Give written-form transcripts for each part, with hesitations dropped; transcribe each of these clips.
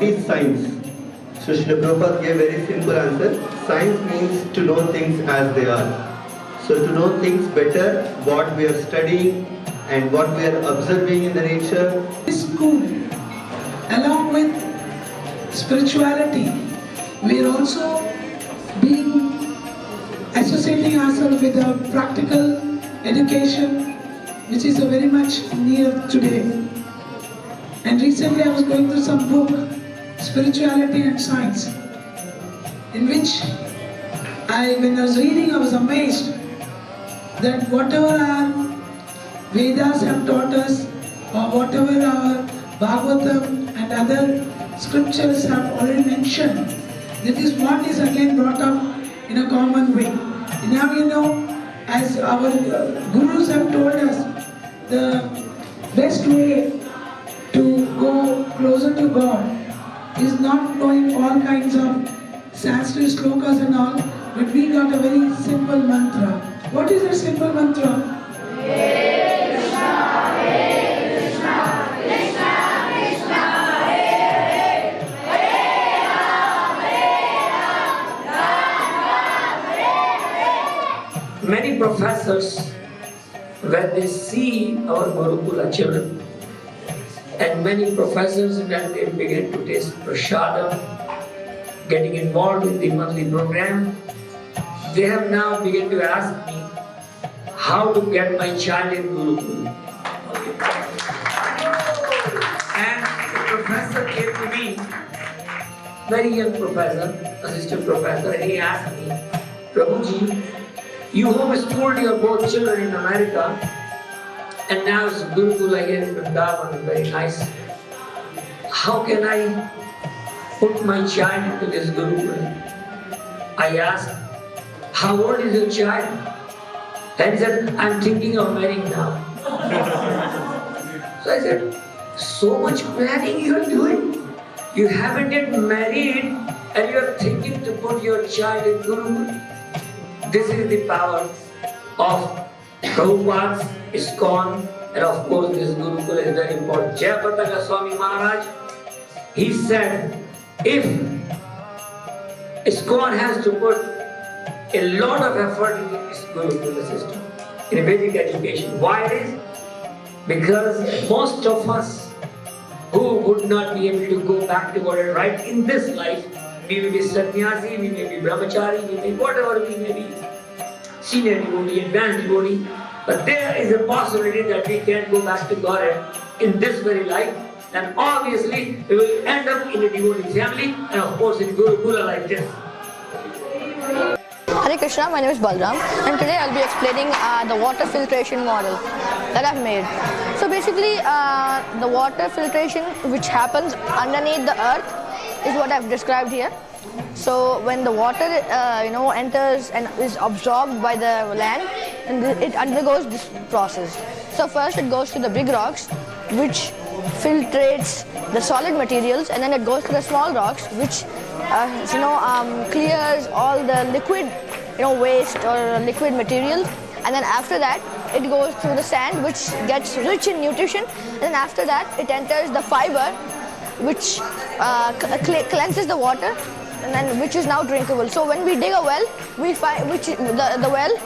what is science? So Srila Prabhupada gave a very simple answer. Science means to know things as they are. So to know things better, what we are studying and what we are observing in the nature. This school, along with spirituality, we are also associating ourselves with a practical education, which is very much near today. And recently I was going through some book, Spirituality and Science, in which when I was reading, I was amazed that whatever our Vedas have taught us, or whatever our Bhagavatam and other scriptures have already mentioned, that is what is again brought up in a common way. Now you know, as our gurus have told us, the best way to go closer to God is not knowing all kinds of Sanskrit slokas and all, but we got a very simple mantra. What is a simple mantra? Hare Krishna, Hare Krishna, Krishna Krishna, Hare Hare, Hare Ram, Hare Ram, Many professors, when they see our Gurukula children, and many professors, when they begin to taste prasadam, getting involved in the monthly program, they have now begun to ask me how to get my child in Gurukula. And the professor came to me, very young professor, assistant professor, and he asked me, Prabhuji, you homeschooled your both children in America, and now it's Gurukula here in Vrindavan, very nice. How can I put my child into this Gurukula? I asked, how old is your child? And he said, I'm thinking of marrying now. So I said, so much planning you are doing? You haven't yet married and you are thinking to put your child in Gurukula? This is the power of Prabhupada's iskcon, and of course this Gurukula is very important. 𝗪𝗶𝗀 Swami Maharaj, he said, if iskcon has to put a lot of effort in this Gurukula system, in Vedic education. Why it is? Because most of us who would not be able to go back to what is right in this life, we may be sannyasi, we may be brahmachari, we may be whatever we may be, senior devotee, advanced devotee, but there is a possibility that we can go back to Godhead in this very life, and obviously we will end up in a devotee family, and of course in Gurukula like this. Hare Krishna, my name is Balram, and today I'll be explaining the water filtration model that I've made. So basically, the water filtration which happens underneath the earth is what I've described here. So when the water enters and is absorbed by the land, and it undergoes this process. So first it goes to the big rocks, which filtrates the solid materials, and then it goes to the small rocks, which clears all the liquid waste or liquid materials, and then after that it goes through the sand, which gets rich in nutrition, and then after that it enters the fiber, which cleanses the water, and then which is now drinkable. So when we dig a well, we find the well,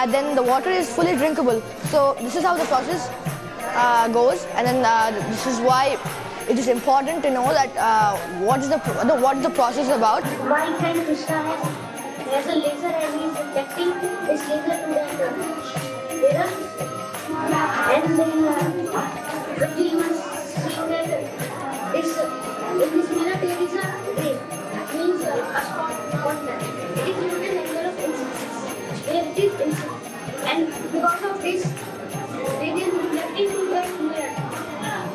then the water is fully drinkable. So this is how the process goes, and then this is why it is important to know that what is the process about. Why can Krishna has a laser and he is reflecting his laser to that mirror, and then Bhakti was saying that in this mirror there is a ray, means a spot on that. It is not an angle of incidence, where it is incident, and because of this they are reflecting to that mirror,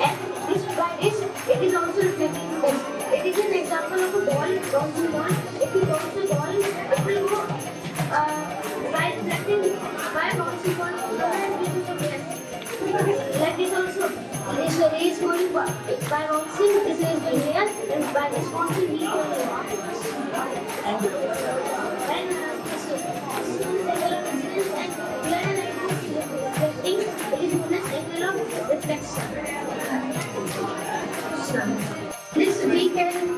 and this by this it is also reflecting to this. It is an example of a ball, bouncing ball. If you bounce the ball, it will go by reflecting by bouncing ball into the mirror. Like this also, this ray is going by bouncing, this ray is going here, and by responding he is going here. And this is angle of incidence, and here and reflecting, it is known as angle of reflection. This we can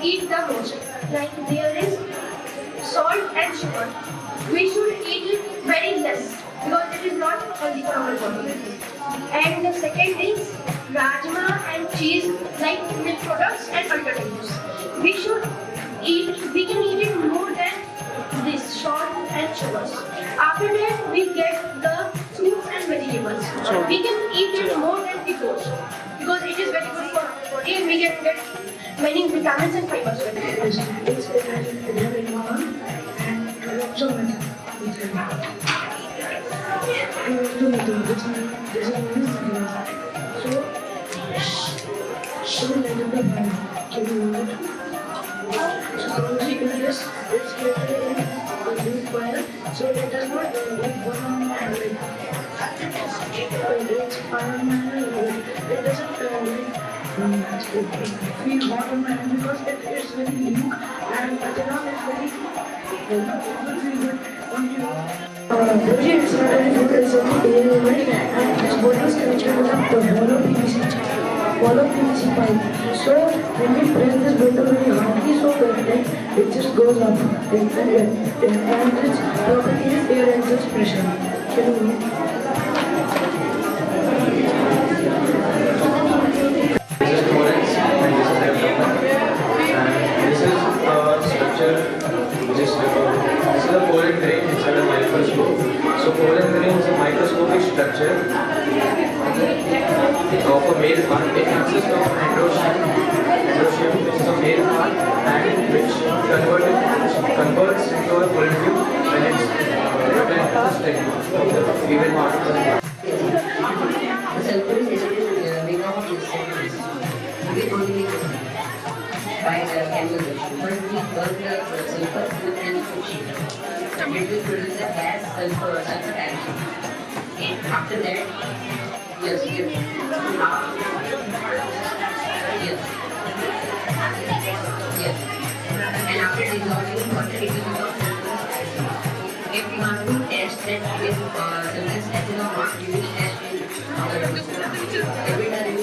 eat the most. Like there is salt and sugar. We should eat it very less because it is not healthy for our body. And the second is rajma and cheese, like milk products and alternatives. We can eat it more than this salt and sugars. After that, we get the fruits and vegetables. We can eat it more than before because it is very good for our body and we can get many vitamins and fibers. So it does not like one and like it's fire manner, it doesn't feel hot on my hand because it is very luke and the ground is very good on you. Guruji, it's not only food, it's only daily life and this body is connected with the 𝗩𝗶𝗀𝗊𝗀 pipe. So when we press this button very hardly, so that it just goes up and its property is air exhaust pressure. This is a structure which is this is a pollen grain inside a microscope. So pollen grain is a microscopic structure of a male plant. It consists of androgen, which is a male plant, and which converts into a pollen tube when it's stem of the female part of the plant. The sulfur is essentially made up of these segments. We only by the chemical reaction. First, we burn the sulfur with an friction. It will produce a gas sulfur dioxide. And after that, yes, and after dissolving water, it will become if we want to test that with sulfuric acid or not, we will test with every time.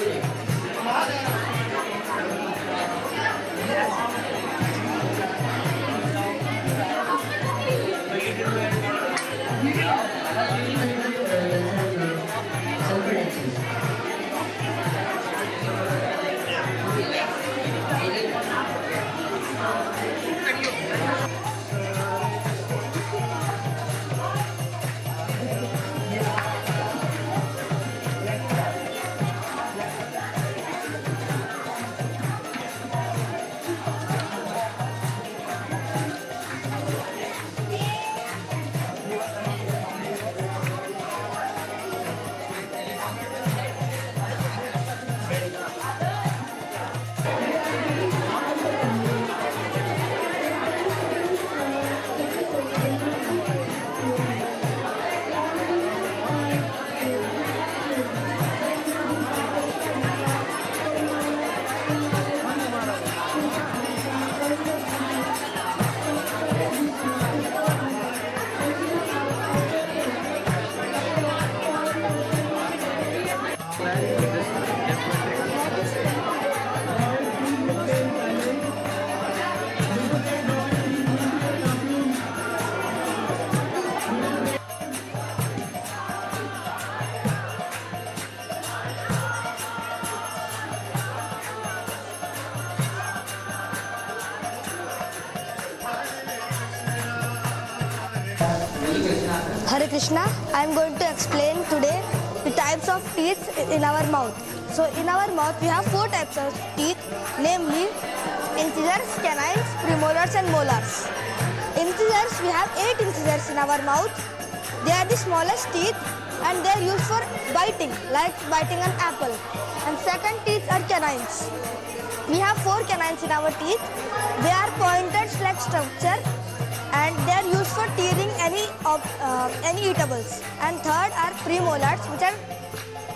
Hare Krishna, I am going to explain today the types of teeth in our mouth. So in our mouth we have 4 types of teeth, namely incisors, canines, premolars and molars. Incisors, we have 8 incisors in our mouth. They are the smallest teeth and they are used for biting, like biting an apple. And second teeth are canines. We have 4 canines in our teeth. They are pointed like structure and they are used for tearing any eatables. And third are premolars, which are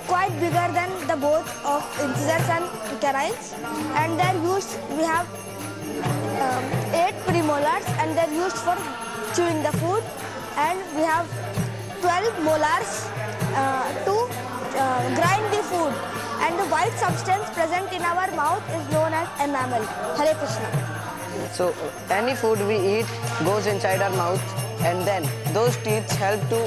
quite bigger than the both of incisors and canines. And they are used, we have 8 premolars and they are used for chewing the food. And we have 12 molars to grind the food, and the white substance present in our mouth is known as enamel. Hare Krishna. So any food we eat goes inside our mouth, and then those teeth help to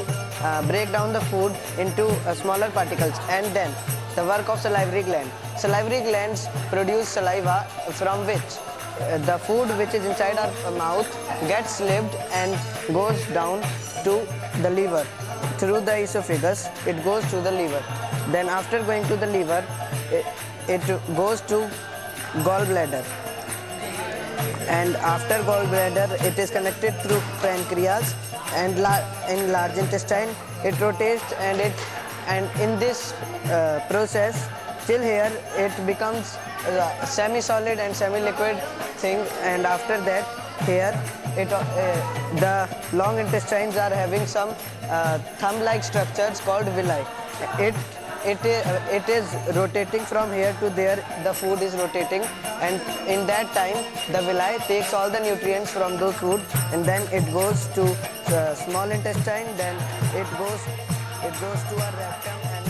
break down the food into smaller particles, and then the work of salivary gland. Salivary glands produce saliva, from which the food which is inside our mouth gets slipped and goes down to the liver. Through the esophagus, it goes to the liver. Then after going to the liver, it goes to gallbladder. And after gallbladder, it is connected through pancreas, and in large intestine, it rotates, and in this process, till here, it becomes semi-solid and semi-liquid thing, and after that, here, the long intestines are having some thumb-like structures called villi. It is rotating from here to there, the food is rotating, and in that time the villi takes all the nutrients from those food, and then it goes to small intestine, then it goes to our rectum, and